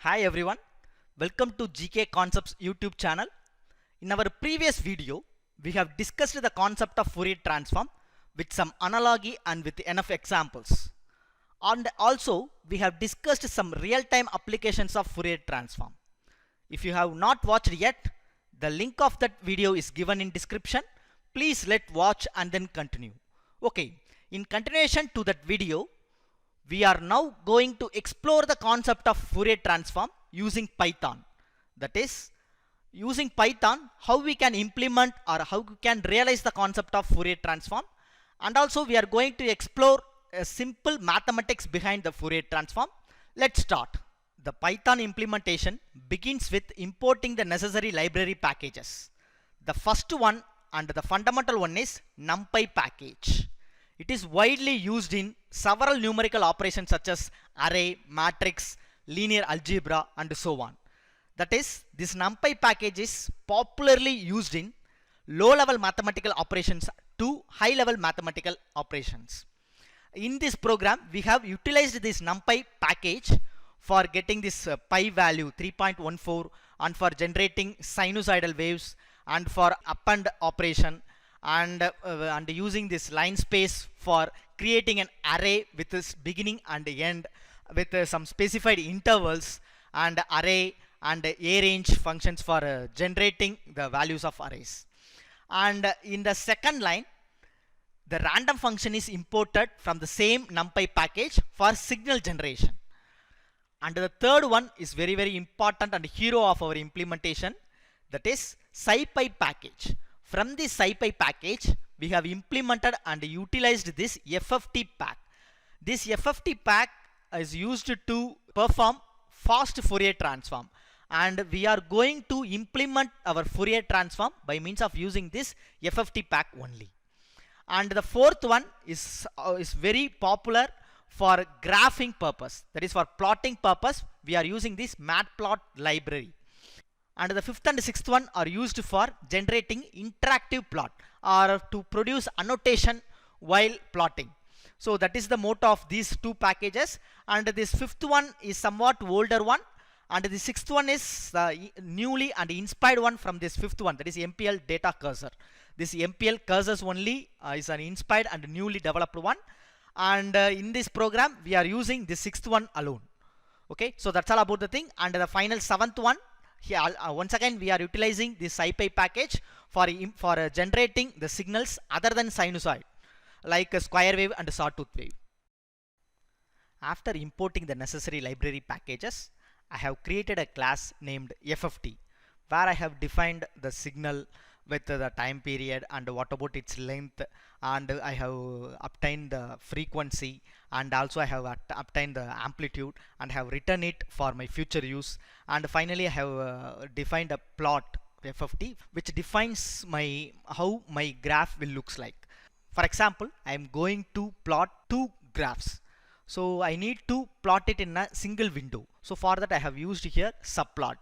Hi everyone, welcome to GK Concepts YouTube channel. In our previous video, we have discussed the concept of Fourier transform with some analogy and with enough examples. And also, we have discussed some real-time applications of Fourier transform. If you have not watched yet, the link of that video is given in description. Please let's watch and then continue. Okay, in continuation to that video, we are now going to explore the concept of Fourier transform using Python. That is, using Python, how we can implement or how we can realize the concept of Fourier transform. And also we are going to explore a simple mathematics behind the Fourier transform. Let's start. The Python implementation begins with importing the necessary library packages. The first one and the fundamental one is NumPy package. It is widely used in several numerical operations such as array, matrix, linear algebra and so on. That is, this NumPy package is popularly used in low-level mathematical operations to high-level mathematical operations. In this program, we have utilized this NumPy package for getting this pi value 3.14 and for generating sinusoidal waves and for append operation and using this line space for creating an array with this beginning and end with some specified intervals and array and a range functions for generating the values of arrays. And in the second line, the random function is imported from the same NumPy package for signal generation. And the third one is very important and hero of our implementation, that is SciPy package. From this SciPy package, we have implemented and utilized this FFT pack. This FFT pack is used to perform fast Fourier transform, and we are going to implement our Fourier transform by means of using this FFT pack only. And the fourth one is very popular for graphing purpose, that is for plotting purpose. We are using this matplot library. And the fifth and sixth one are used for generating interactive plot or to produce annotation while plotting. So that is the motto of these two packages. And this fifth one is somewhat older one, and the sixth one is newly and inspired one from this fifth one, that is MPL data cursor. This MPL cursors only is an inspired and newly developed one, and in this program we are using the sixth one alone. Okay, so that's all about the thing. And the final seventh one, here once again we are utilizing this SciPy package for generating the signals other than sinusoid, like a square wave and a sawtooth wave. After importing the necessary library packages, I have created a class named FFT, where I have defined the signal with the time period and what about its length, and I have obtained the frequency, and also I have obtained the amplitude and have written it for my future use. And finally I have defined a plot FFT which defines how my graph will looks like. For example, I am going to plot two graphs, so I need to plot it in a single window. So for that I have used here subplot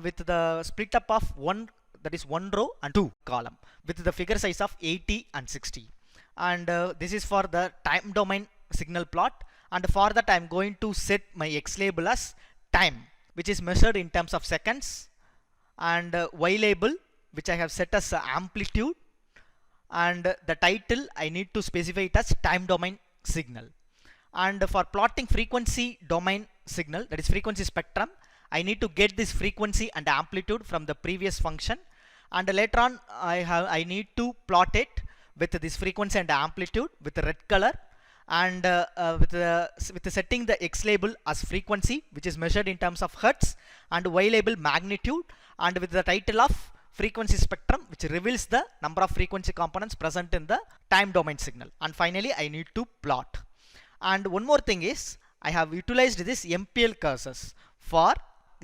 with the split up of one, that is one row and two column with the figure size of 80 and 60. And this is for the time domain signal plot, and for that I am going to set my x label as time, which is measured in terms of seconds, and y label which I have set as amplitude, and the title I need to specify it as time domain signal. And for plotting frequency domain signal, that is frequency spectrum, I need to get this frequency and amplitude from the previous function, and later on I need to plot it with this frequency and amplitude with the red color, and with setting the x label as frequency, which is measured in terms of hertz, and y label magnitude, and with the title of frequency spectrum, which reveals the number of frequency components present in the time domain signal. And finally I need to plot. And one more thing is, I have utilized this MPL cursors for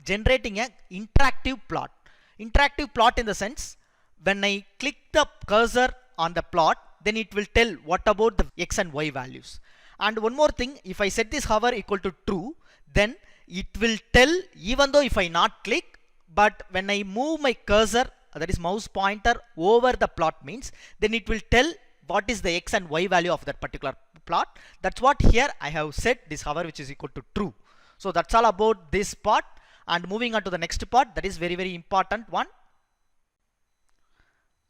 generating an interactive plot. Interactive plot in the sense, when I click the cursor on the plot, then it will tell what about the x and y values. And one more thing, if I set this hover equal to true, then it will tell even though if I not click, but when I move my cursor, that is mouse pointer, over the plot means, then it will tell what is the x and y value of that particular plot. That's what here I have set this hover which is equal to true. So that's all about this part. And moving on to the next part, that is very important one.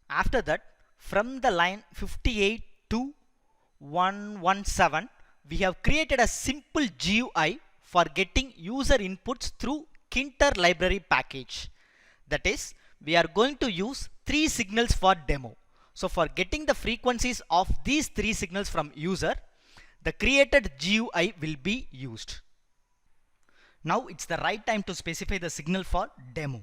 After that, from the line 58 to 117, we have created a simple GUI for getting user inputs through Kinter library package. That is, we are going to use 3 signals for demo. So for getting the frequencies of these 3 signals from user, the created GUI will be used. Now it's the right time to specify the signal for demo.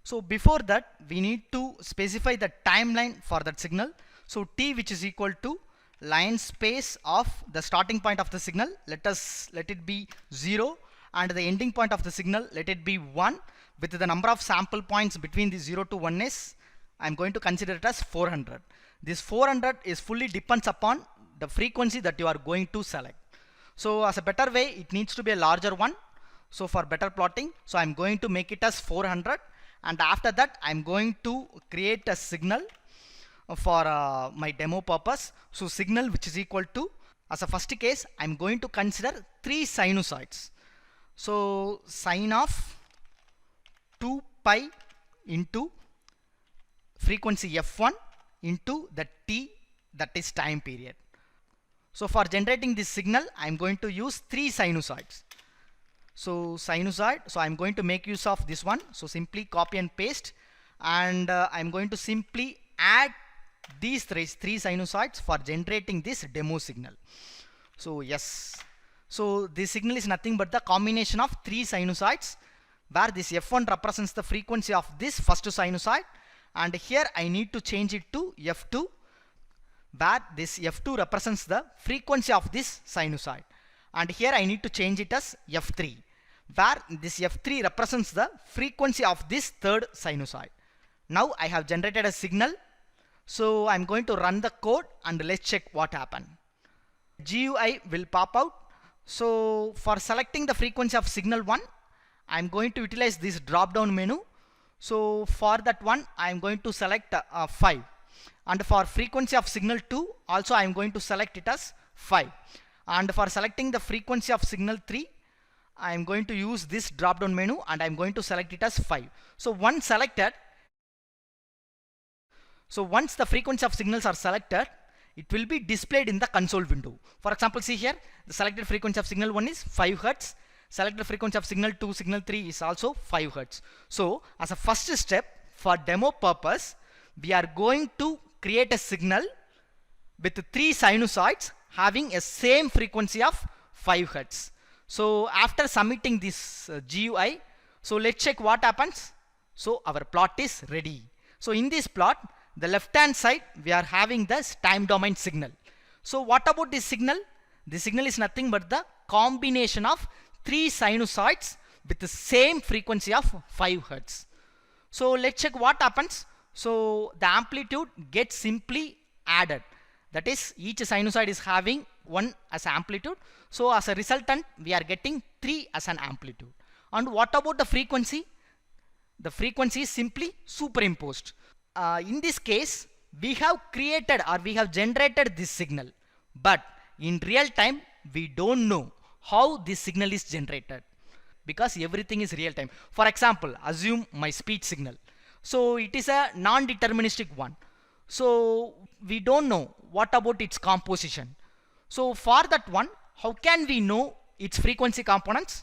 So before that, we need to specify the timeline for that signal. So t, which is equal to line space of the starting point of the signal, let it be 0, and the ending point of the signal, let it be 1, with the number of sample points between the 0 to 1 is, I'm going to consider it as 400. This 400 is fully depends upon the frequency that you are going to select. So as a better way, it needs to be a larger one. So for better plotting, so I'm going to make it as 400, and after that I'm going to create a signal for my demo purpose. So signal which is equal to, as a first case, I'm going to consider 3 sinusoids. So sine of 2 pi into frequency f1 into the t, that is time period. So for generating this signal, I'm going to use 3 sinusoids. So sinusoid, so I'm going to make use of this one. So simply copy and paste, and I'm going to simply add these 3 sinusoids for generating this demo signal. So yes, so this signal is nothing but the combination of 3 sinusoids, where this f1 represents the frequency of this first sinusoid, and here I need to change it to f2, where this f2 represents the frequency of this sinusoid, and here I need to change it as f3, where this f3 represents the frequency of this third sinusoid. Now I have generated a signal. So I'm going to run the code and let's check what happened. GUI will pop out. So for selecting the frequency of signal 1, I'm going to utilize this drop down menu. So for that one, I'm going to select 5. And for frequency of signal 2, also I'm going to select it as 5. And for selecting the frequency of signal 3, I'm going to use this drop down menu and I'm going to select it as 5. So once selected, so once the frequency of signals are selected, it will be displayed in the console window. For example, see here, the selected frequency of signal 1 is 5 Hz. Selected frequency of signal 2, signal 3 is also 5 Hz. So as a first step, for demo purpose, we are going to create a signal with 3 sinusoids having a same frequency of 5 Hz. So after submitting this GUI, so let's check what happens. So our plot is ready. So in this plot, the left hand side, we are having this time domain signal. So what about this signal? This signal is nothing but the combination of 3 sinusoids with the same frequency of 5 Hz. So let's check what happens. So the amplitude gets simply added. That is, each sinusoid is having 1 as amplitude. So as a resultant, we are getting 3 as an amplitude. And what about the frequency? The frequency is simply superimposed. In this case, we have created or we have generated this signal, but in real time we don't know how this signal is generated, because everything is real time. For example, assume my speech signal. So it is a non-deterministic one. So we don't know what about its composition. So for that one, how can we know its frequency components?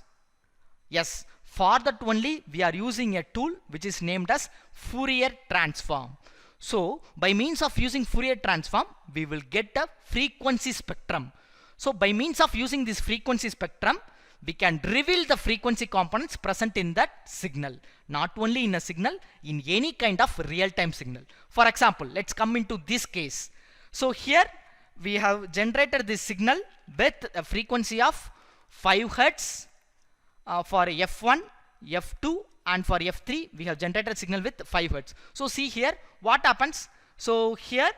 Yes, for that only we are using a tool which is named as Fourier transform. So by means of using Fourier transform, we will get a frequency spectrum. So by means of using this frequency spectrum, we can reveal the frequency components present in that signal. Not only in a signal, in any kind of real-time signal. For example, let's come into this case. So here we have generated this signal with a frequency of 5 Hz. For F1, F2 and for F3 we have generated a signal with 5 Hz. So see here what happens. So here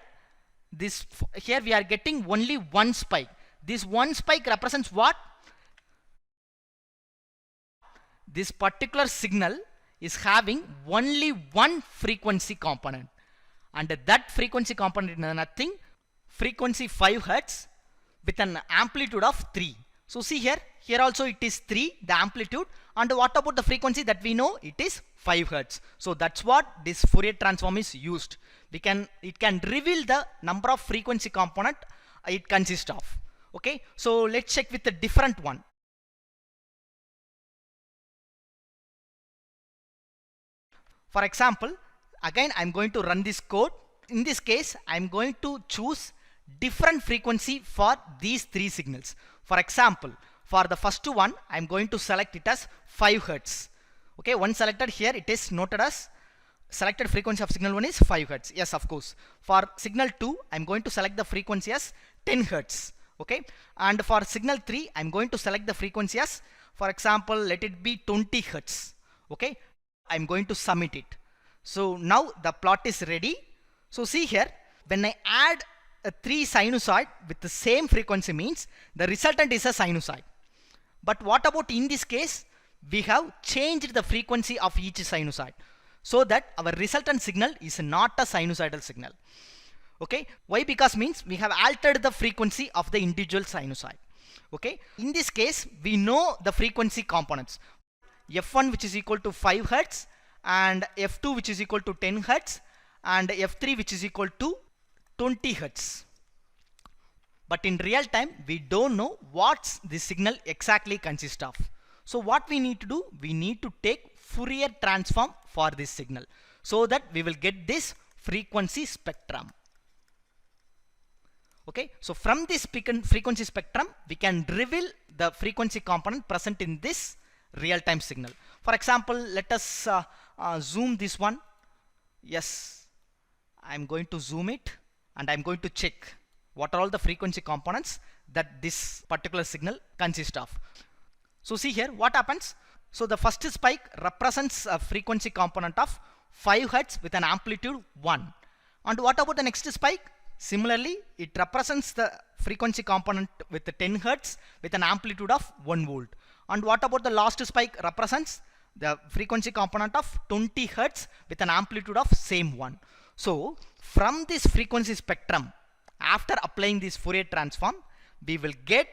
we are getting only one spike. This one spike represents what? This particular signal is having only one frequency component, and that frequency component is nothing, frequency 5 Hz with an amplitude of 3. So see here Here also it is 3, the amplitude. And what about the frequency that we know? It is 5 Hertz. So that's what this Fourier transform is used. It can reveal the number of frequency component it consists of. Okay, so let's check with a different one. For example, again I'm going to run this code. In this case, I'm going to choose different frequency for these 3 signals. For example, for the first one, I'm going to select it as 5 Hertz. Okay, once selected here, it is noted as selected frequency of signal 1 is 5 Hertz. Yes, of course. For signal 2, I'm going to select the frequency as 10 Hertz. Okay, and for signal 3, I'm going to select the frequency as, for example, let it be 20 Hertz. Okay, I'm going to submit it. So now the plot is ready. So see here, when I add a 3 sinusoid with the same frequency means the resultant is a sinusoid. But what about in this case? We have changed the frequency of each sinusoid so that our resultant signal is not a sinusoidal signal. Okay, why? Because means we have altered the frequency of the individual sinusoid. Okay, in this case we know the frequency components. F1 which is equal to 5 Hertz and F2 which is equal to 10 Hertz and F3 which is equal to 20 Hertz. But in real time we don't know what this signal exactly consists of. So what we need to do, we need to take Fourier transform for this signal so that we will get this frequency spectrum. Okay, so from this frequency spectrum we can reveal the frequency component present in this real-time signal. For example, let us zoom this one. Yes, I'm going to zoom it and I'm going to check what are all the frequency components that this particular signal consists of. So see here what happens. So the first spike represents a frequency component of 5 Hertz with an amplitude 1. And what about the next spike? Similarly, it represents the frequency component with the 10 Hertz with an amplitude of 1 volt. And what about the last spike? Represents the frequency component of 20 Hertz with an amplitude of same 1. So from this frequency spectrum, after applying this Fourier transform, we will get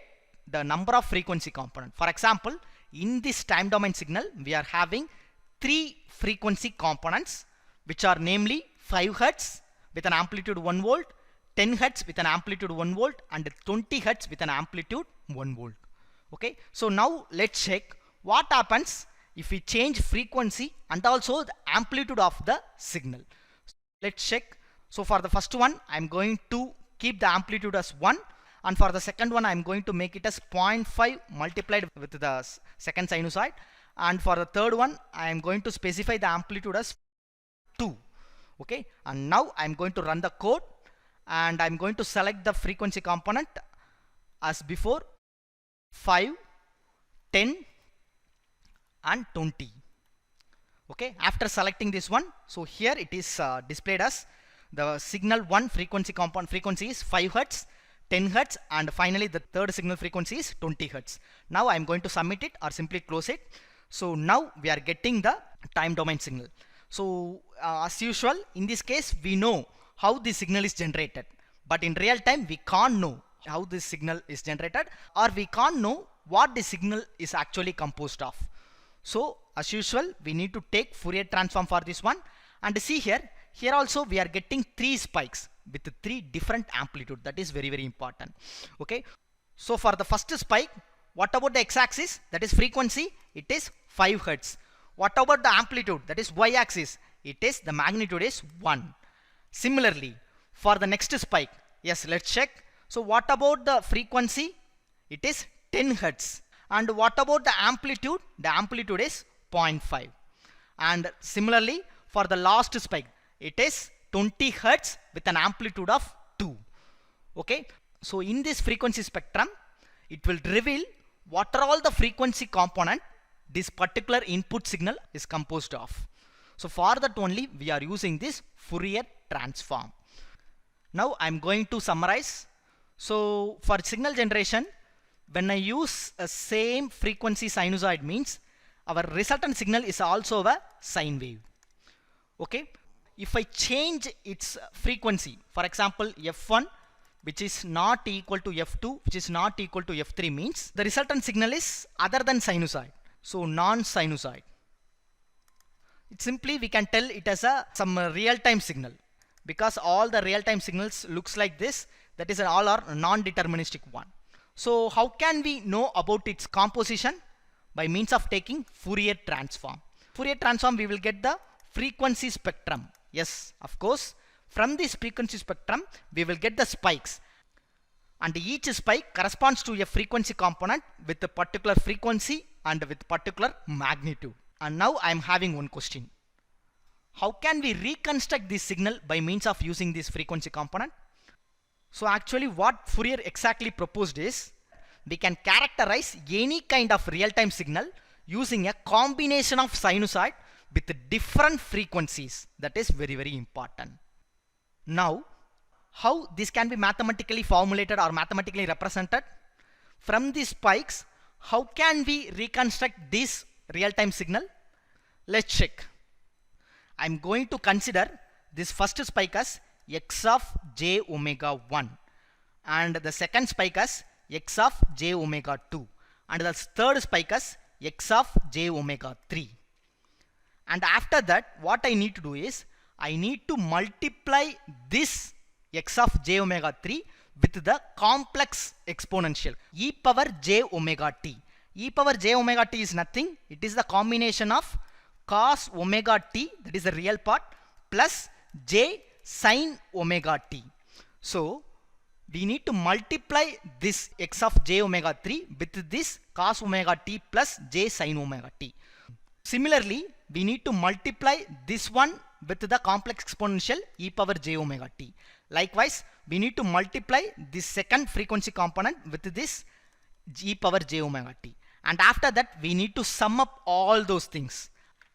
the number of frequency component. For example, in this time domain signal, we are having 3 frequency components, which are namely 5 Hertz with an amplitude 1 volt, 10 Hertz with an amplitude 1 volt, and 20 Hertz with an amplitude 1 volt. Okay, so now let's check what happens if we change frequency and also the amplitude of the signal. Let's check. So for the first one, I'm going to keep the amplitude as 1, and for the second one I'm going to make it as 0.5 multiplied with the second sinusoid, and for the third one I am going to specify the amplitude as 2. Okay, and now I'm going to run the code and I'm going to select the frequency component as before, 5, 10 and 20. Okay, after selecting this one, so here it is displayed as the signal 1 frequency component frequency is 5 Hertz, 10 Hertz, and finally the third signal frequency is 20 Hertz. Now I'm going to submit it or simply close it. So now we are getting the time domain signal. So as usual, in this case we know how the signal is generated, but in real time we can't know how this signal is generated, or we can't know what the signal is actually composed of. So as usual, we need to take Fourier transform for this one, and see here also we are getting 3 spikes with 3 different amplitude. That is very, very important. Okay, so for the first spike, what about the x-axis? That is frequency, it is 5 Hertz. What about the amplitude? That is y-axis, it is the magnitude is 1. Similarly, for the next spike, yes, let's check. So what about the frequency? It is 10 Hertz. And what about the amplitude? The amplitude is 0.5. And similarly, for the last spike, it is 20 Hertz with an amplitude of 2. Okay, so in this frequency spectrum, it will reveal what are all the frequency component this particular input signal is composed of. So for that only we are using this Fourier transform. Now I'm going to summarize. So for signal generation, when I use a same frequency sinusoid means our resultant signal is also a sine wave. Okay, if I change its frequency, for example F1 which is not equal to f2, which is not equal to f3 means the resultant signal is other than sinusoid, so non-sinusoid. Simply we can tell it as some real-time signal, because all the real-time signals looks like this, that is all are non-deterministic one. So how can we know about its composition? By means of taking Fourier transform. Fourier transform, we will get the frequency spectrum. Yes, of course, from this frequency spectrum we will get the spikes, and each spike corresponds to a frequency component with a particular frequency and with particular magnitude. And now I am having one question. How can we reconstruct this signal by means of using this frequency component? So actually what Fourier exactly proposed is, we can characterize any kind of real-time signal using a combination of sinusoid with different frequencies. That is very, very important. Now, how this can be mathematically formulated or mathematically represented? From these spikes, how can we reconstruct this real-time signal? Let's check. I'm going to consider this first spike as x of j omega 1, and the second spike as x of j omega 2, and the third spike as x of j omega 3. And after that, what I need to do is, I need to multiply this x of j omega 3 with the complex exponential e power j omega t. E power j omega t is nothing, it is the combination of cos omega t, that is the real part, plus j sin omega t. So we need to multiply this x of j omega 3 with this cos omega t plus j sin omega t. Similarly, we need to multiply this one with the complex exponential e power j omega t. Likewise, we need to multiply this second frequency component with this e power j omega t. And after that, we need to sum up all those things.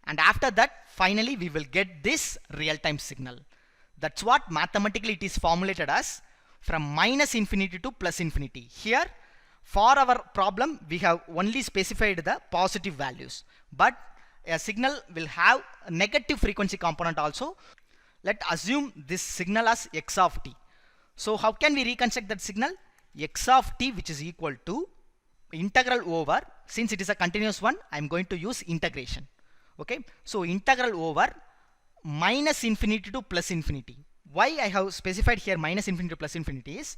And after that, finally, we will get this real-time signal. That's what mathematically it is formulated as, from minus infinity to plus infinity. Here, for our problem, we have only specified the positive values. But a signal will have a negative frequency component also. Let's assume this signal as x of t. So how can we reconstruct that signal? X of t, which is equal to integral over, since it is a continuous one, I am going to use integration. Okay, so integral over minus infinity to plus infinity. Why I have specified here minus infinity to plus infinity is,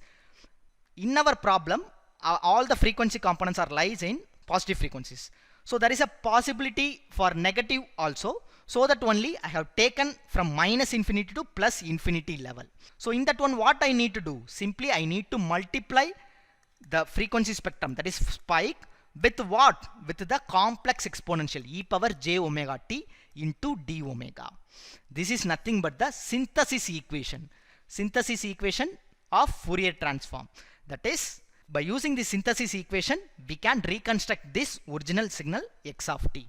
in our problem, all the frequency components are lies in positive frequencies. So there is a possibility for negative also, so that only I have taken from minus infinity to plus infinity level. So in that one, what I need to do? Simply I need to multiply the frequency spectrum, that is spike, with what? With the complex exponential e power j omega t into d omega. This is nothing but the synthesis equation of Fourier transform. That is, by using the synthesis equation, we can reconstruct this original signal x of t.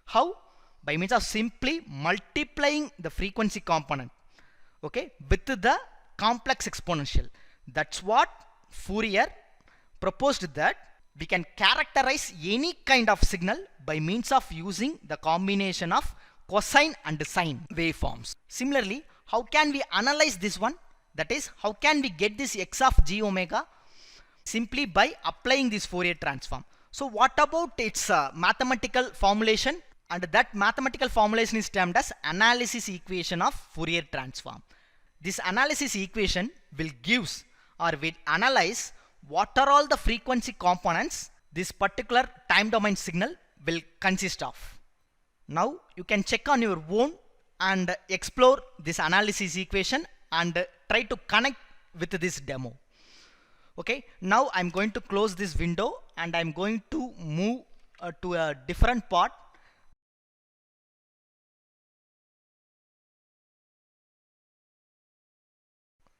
How? By means of simply multiplying the frequency component, okay, with the complex exponential. That's what Fourier proposed, that we can characterize any kind of signal by means of using the combination of cosine and sine waveforms. Similarly, how can we analyze this one? That is, how can we get this x of j omega? Simply by applying this Fourier transform. So what about its mathematical formulation? And that mathematical formulation is termed as analysis equation of Fourier transform. This analysis equation will gives or will analyze what are all the frequency components this particular time domain signal will consist of. Now you can check on your own and explore this analysis equation and try to connect with this demo. Okay, now I'm going to close this window and I'm going to move to a different part.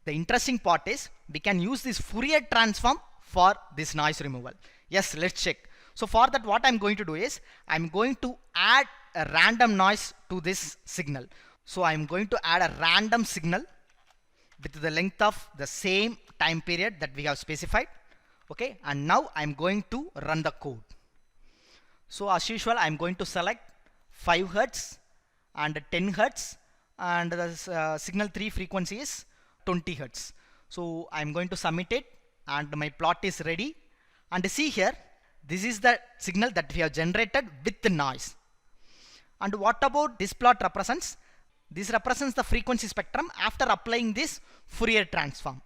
The interesting part is we can use this Fourier transform for this noise removal. Yes, let's check. So for that, what I'm going to do is I'm going to add a random noise to this signal. So I'm going to add a random signal with the length of the same time period that we have specified. Okay, and now I'm going to run the code. So as usual, I'm going to select 5 Hz and 10 Hz, and the signal 3 frequency is 20 Hz. So I'm going to submit it and my plot is ready. And see here, this is the signal that we have generated with the noise. And what about this plot represents? This represents the frequency spectrum after applying this Fourier transform.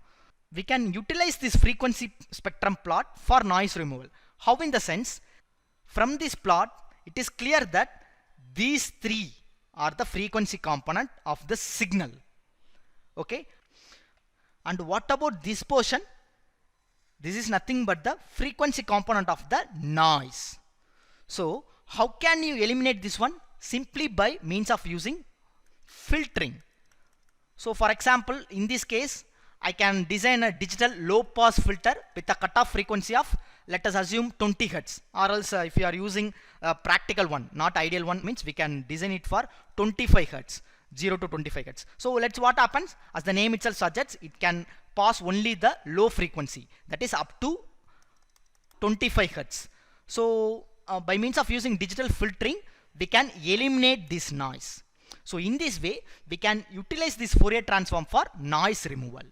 We can utilize this frequency spectrum plot for noise removal. How? In the sense, from this plot, it is clear that these three are the frequency component of the signal. Okay. And what about this portion? This is nothing but the frequency component of the noise. So how can you eliminate this one? Simply by means of using filtering. So for example, in this case, I can design a digital low pass filter with a cutoff frequency of, let us assume, 20 Hertz, or else if you are using a practical one, not ideal one, means we can design it for 25 Hertz, 0 to 25 Hertz. So let's what happens, as the name itself suggests, it can pass only the low frequency, that is up to 25 Hertz. So by means of using digital filtering, we can eliminate this noise. So in this way, we can utilize this Fourier transform for noise removal.